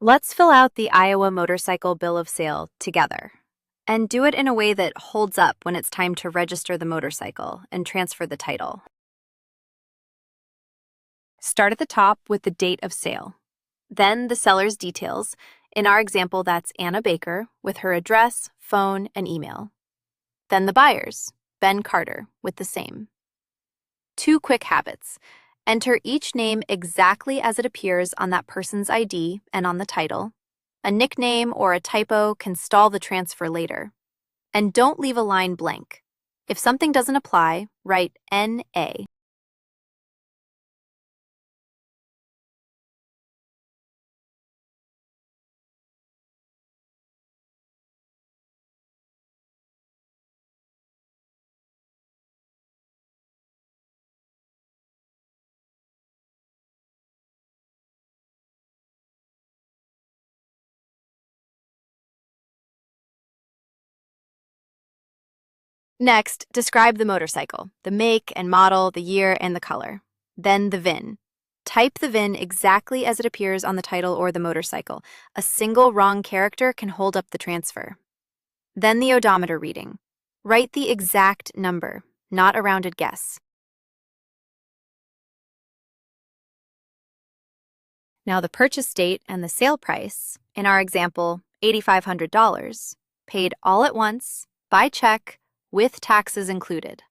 Let's fill out the Iowa motorcycle bill of sale together. And do it in a way that holds up when it's time to register the motorcycle and transfer the title. Start at the top with the date of sale. Then the seller's details. In our example, that's Anna Baker with her address, phone, and email. Then the buyers, Ben Carter, with the same. 2 quick habits. Enter each name exactly as it appears on that person's ID and on the title. A nickname or a typo can stall the transfer later. And don't leave a line blank. If something doesn't apply, write NA. Next, describe the motorcycle, the make and model, the year, and the color. Then the VIN. Type the VIN exactly as it appears on the title or the motorcycle. A single wrong character can hold up the transfer. Then the odometer reading. Write the exact number, not a rounded guess. Now the purchase date and the sale price, in our example, $8,500, paid all at once, by check, with taxes included.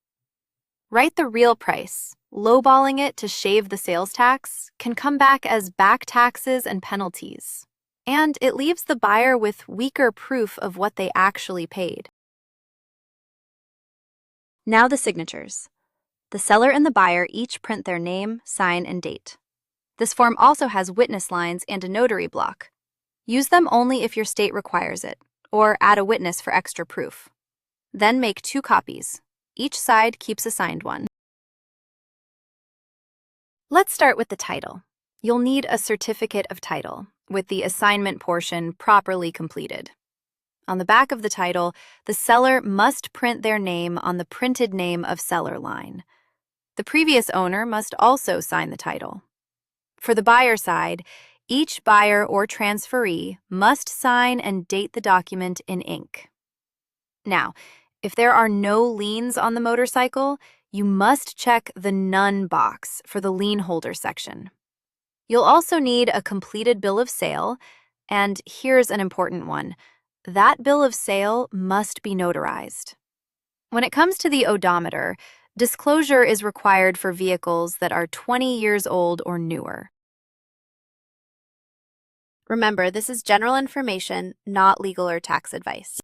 Write the real price. Lowballing it to shave the sales tax can come back as back taxes and penalties. And it leaves the buyer with weaker proof of what they actually paid. Now the signatures. The seller and the buyer each print their name, sign, and date. This form also has witness lines and a notary block. Use them only if your state requires it, or add a witness for extra proof. Then make 2 copies. Each side keeps a signed one. Let's start with the title. You'll need a certificate of title, with the assignment portion properly completed. On the back of the title, the seller must print their name on the printed name of seller line. The previous owner must also sign the title. For the buyer side, each buyer or transferee must sign and date the document in ink. Now, if there are no liens on the motorcycle, you must check the None box for the lien holder section. You'll also need a completed bill of sale, and here's an important one. That bill of sale must be notarized. When it comes to the odometer, disclosure is required for vehicles that are 20 years old or newer. Remember, this is general information, not legal or tax advice.